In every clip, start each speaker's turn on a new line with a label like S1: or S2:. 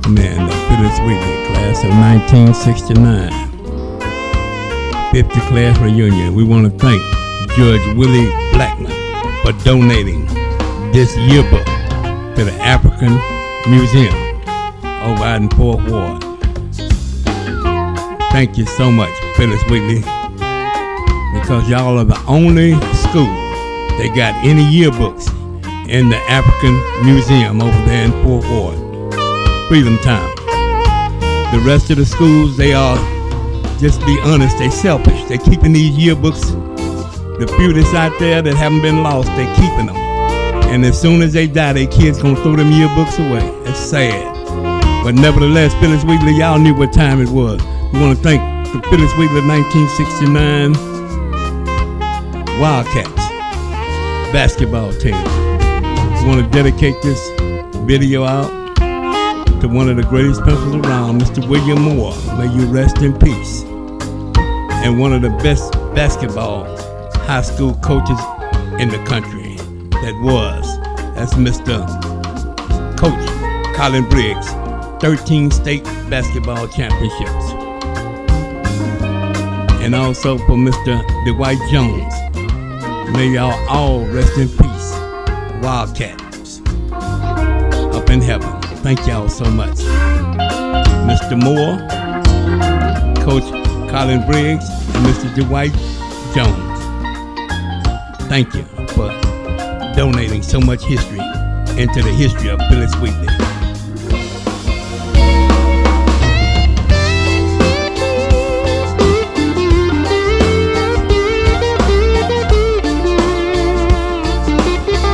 S1: welcoming the Phillis Wheatley class of 1969 50th class reunion. We want to thank Judge Willie Blackman for donating this yearbook to the African Museum over out in Fourth Ward. Thank you so much, Phillis Wheatley, because y'all are the only school that got any yearbooks in the African Museum over there in Fourth Ward, Freedom Town. The rest of the schools, they are, just be honest, they selfish. They keeping these yearbooks. The few that's out there that haven't been lost, they keeping them. And as soon as they die, their kids gonna throw them yearbooks away. It's sad. But nevertheless, Phillis Wheatley, y'all knew what time it was. We want to thank the Phillis Wheatley 1969 Wildcats basketball team. We want to dedicate this video out to one of the greatest pencils around, Mr. William Moore. May you rest in peace. And one of the best basketball high school coaches in the country that's Mr. Coach Colin Briggs, 13 state basketball championships. And also for Mr. Dwight Jones. May y'all all rest in peace. Wildcats up in heaven. Thank y'all so much. Mr. Moore, Coach Colin Briggs, and Mr. Dwight Jones. Thank you for donating so much history into the history of Phillis Wheatley.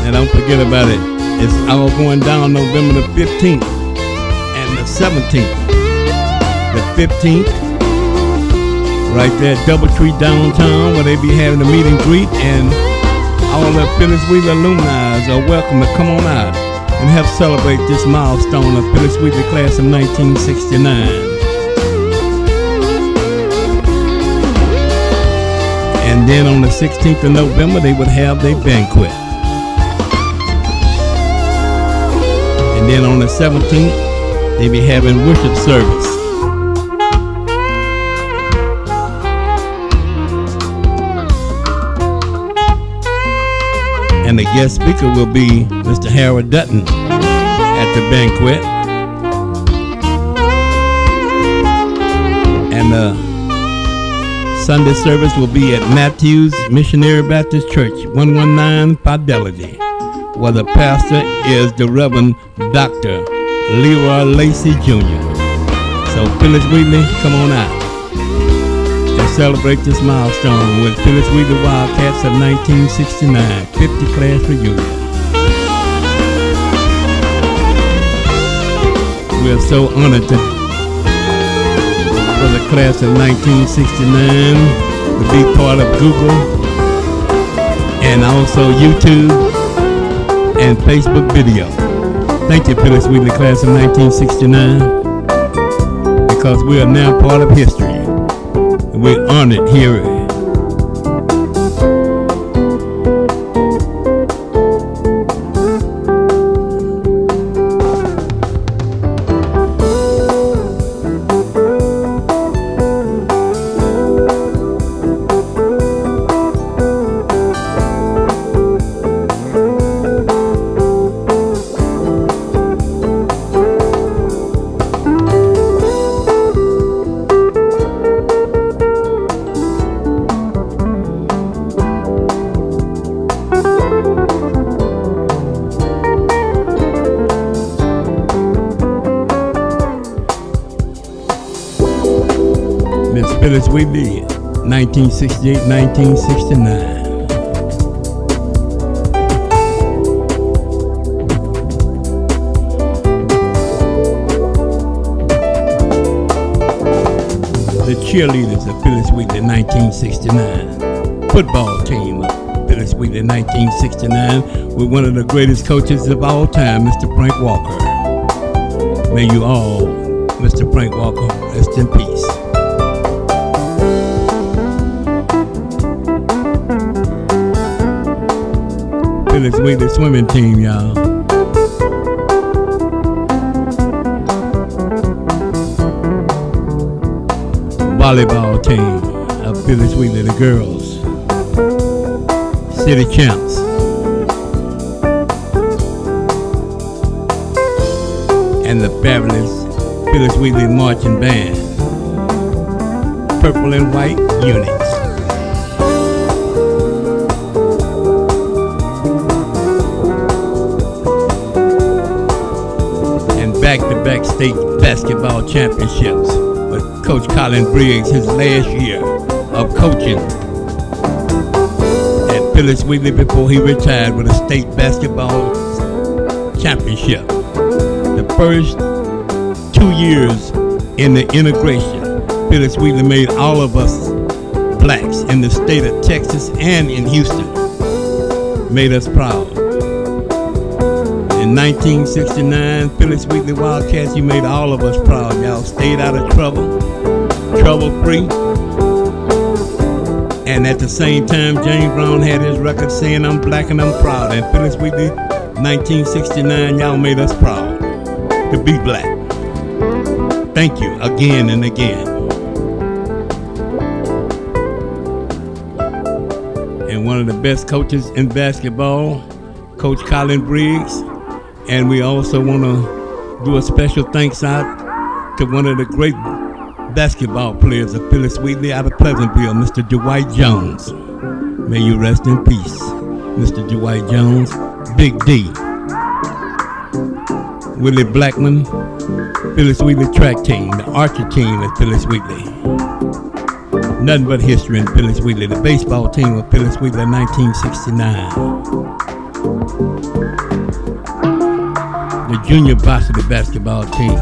S1: And don't forget about it. It's all going down November the 15th and the 17th. The 15th, right there at Doubletree downtown, where they be having a meet and greet, and all the Phillis Wheatley alumni are welcome to come on out and help celebrate this milestone of Phillis Wheatley class of 1969. And then on the 16th of November, they would have their banquet. And then on the 17th, they be having worship service. And the guest speaker will be Mr. Harold Dutton at the banquet. And the Sunday service will be at Matthews Missionary Baptist Church, 119 Fidelity, where the pastor is the Reverend Dr. Leroy Lacey Jr. So Phillis Wheatley, come on out and celebrate this milestone with Phillis Wheatley Wildcats of 1969 50 class reunion. We are so honored for the class of 1969 to be part of Google and also YouTube and Facebook video. Thank you, Phillis Wheatley class of 1969, because we are now part of history. And we're honored here. Miss Phillis Wheatley, 1968-1969. The cheerleaders of Phillis Wheatley, 1969. Football team of Phillis Wheatley, 1969, with one of the greatest coaches of all time, Mr. Frank Walker. May you all, Mr. Frank Walker, rest in peace. Phillis Wheatley swimming team, y'all. volleyball team of Phillis Wheatley, the girls, city champs. And the fabulous Phillis Wheatley marching band, purple and white units. And back-to-back state basketball championships with Coach Colin Briggs, his last year of coaching at Phillis Wheatley before he retired with a state basketball championship. The first 2 years in the integration, Phillis Wheatley made all of us blacks in the state of Texas and in Houston, made us proud. In 1969, Phillis Wheatley Wildcats, you made all of us proud. Y'all stayed out of trouble-free. And at the same time, James Brown had his record saying, "I'm black and I'm proud." And Phillis Wheatley, 1969, y'all made us proud to be black. Thank you again and again. And one of the best coaches in basketball, Coach Colin Briggs. And we also want to do a special thanks out to one of the great basketball players of Phillis Wheatley out of Pleasantville, Mr. Dwight Jones. May you rest in peace, Mr. Dwight Jones. Big D. Willie Blackman, Phillis Wheatley track team, the archer team at Phillis Wheatley. Nothing but history in Phillis Wheatley. The baseball team of Phillis Wheatley in 1969. The junior varsity basketball team.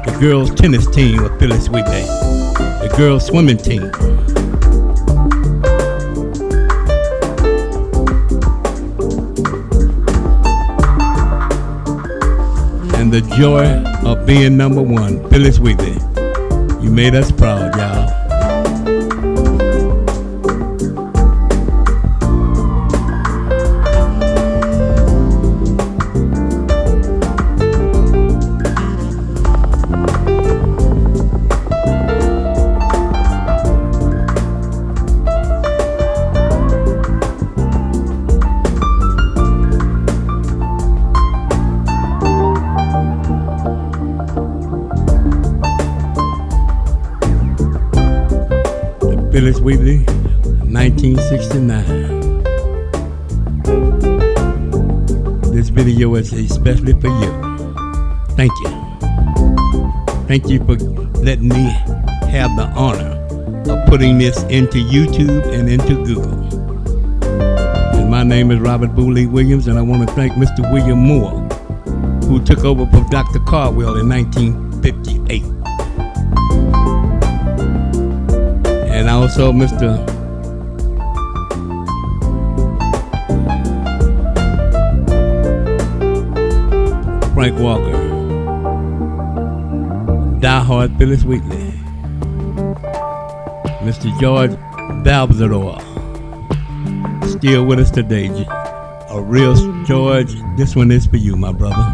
S1: The girls tennis team of Phillis Wheatley. The girls swimming team. And the joy of being number one, Phillis Wheatley. You made us proud, y'all. Phillis Wheatley, 1969. This video is especially for you. Thank you. Thank you for letting me have the honor of putting this into YouTube and into Google. And my name is Robert Booley Williams, and I want to thank Mr. William Moore, who took over for Dr. Caldwell in 1958. And also Mr. Frank Walker, diehard Phillis Wheatley. Mr. George Balbazador, still with us today. A real George, this one is for you, my brother.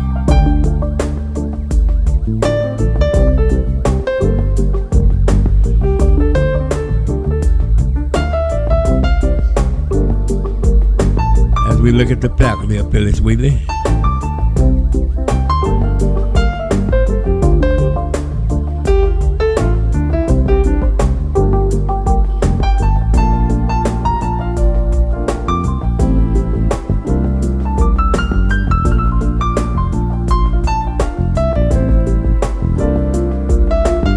S1: We look at the faculty of Phillis Wheatley.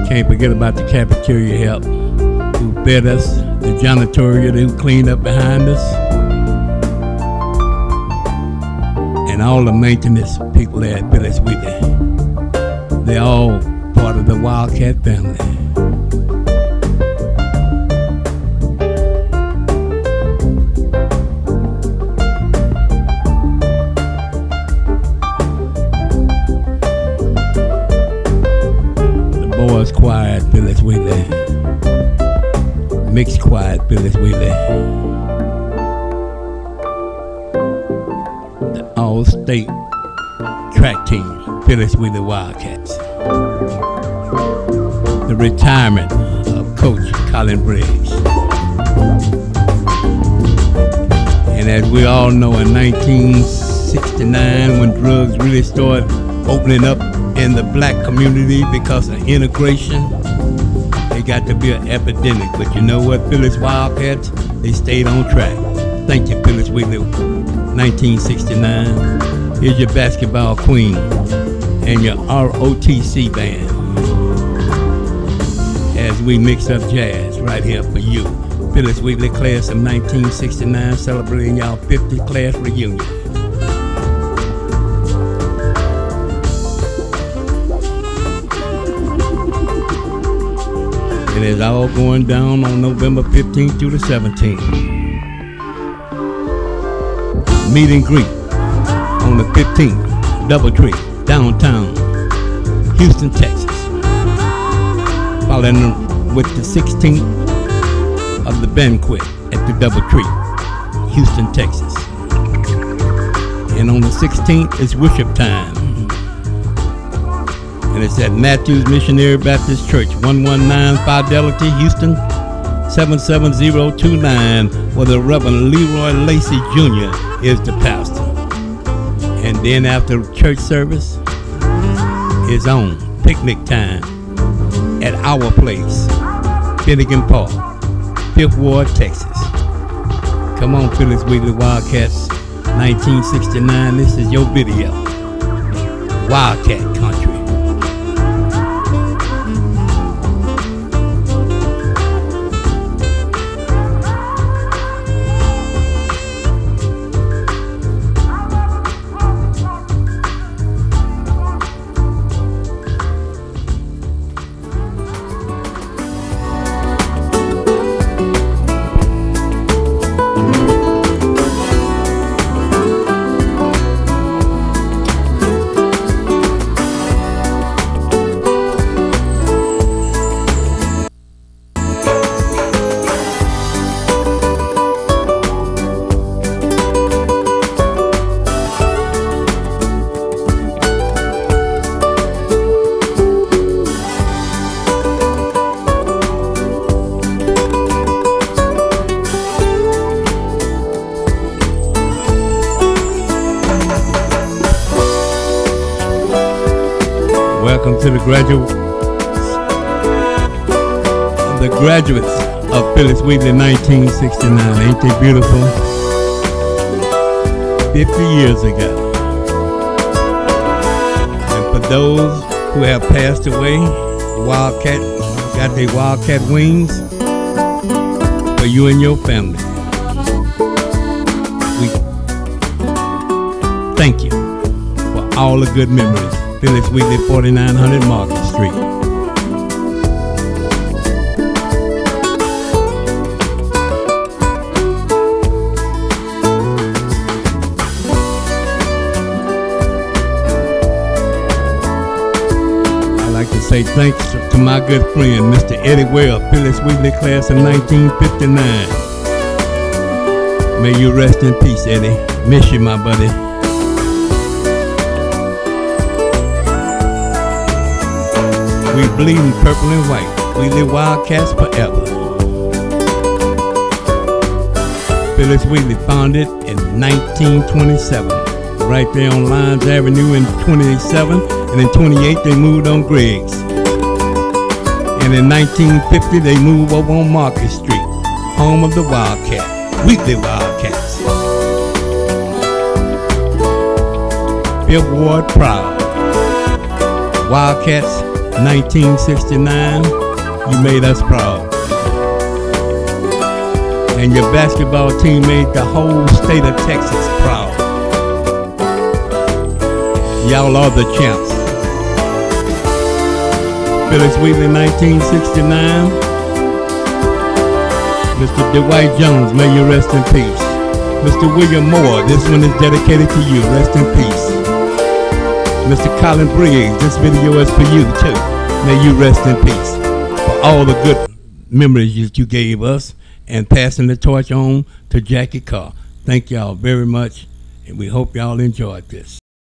S1: Can't forget about the cafeteria help who fed us, the janitorial who cleaned up behind us, and all the maintenance people there at Phillis Wheatley. They're all part of the Wildcat family. The boys choir at Phillis Wheatley. Mixed choir at Phillis Wheatley. All-state track team, Phillis Wheatley Wildcats. The retirement of Coach Colin Briggs. And as we all know, in 1969, when drugs really started opening up in the black community because of integration, they got to be an epidemic. But you know what, Phillis Wildcats, they stayed on track. Thank you, Phillis Wheatley, 1969. Here's your basketball queen and your ROTC band as we mix up jazz right here for you. Phillis Wheatley class of 1969, celebrating y'all 50th class reunion. It is all going down on November 15th through the 17th. Meet and greet on the 15th, Doubletree, downtown Houston, Texas. Following with the 16th of the banquet at the Doubletree, Houston, Texas. And on the 16th is worship time. And it's at Matthews Missionary Baptist Church, 119 Fidelity, Houston, 77029, where the Reverend Leroy Lacey Jr. is the pastor. And then after church service, is on picnic time at our place, Finnegan Park, 5th Ward, Texas. Come on, Phillis Wheatley Wildcats, 1969. This is your video, Wildcat Country. Welcome to the graduates of Phillis Wheatley 1969. Ain't they beautiful? 50 years ago. And for those who have passed away, Wildcat got their Wildcat wings. For you and your family, we thank you for all the good memories. Phillis Wheatley, 4900 Market Street. I'd like to say thanks to my good friend, Mr. Eddie Webb, Phillis Wheatley class of 1959. May you rest in peace, Eddie. Miss you, my buddy. We bleeding purple and white. We live Wildcats forever. Phillis Wheatley founded in 1927, right there on Lyons Avenue in 27, and in 28 they moved on Griggs. And in 1950 they moved over on Market Street, home of the Wildcat, Wheatley Wildcats. 5th Ward proud. Wildcats 1969, you made us proud. And your basketball team made the whole state of Texas proud. Y'all are the champs. Phillis Wheatley 1969. Mr. Dwight Jones, may you rest in peace. Mr. William Moore, this one is dedicated to you. Rest in peace. Mr. Colin Briggs, this video is for you too. May you rest in peace for all the good memories that you gave us and passing the torch on to Jackie Carr. Thank y'all very much, and we hope y'all enjoyed this.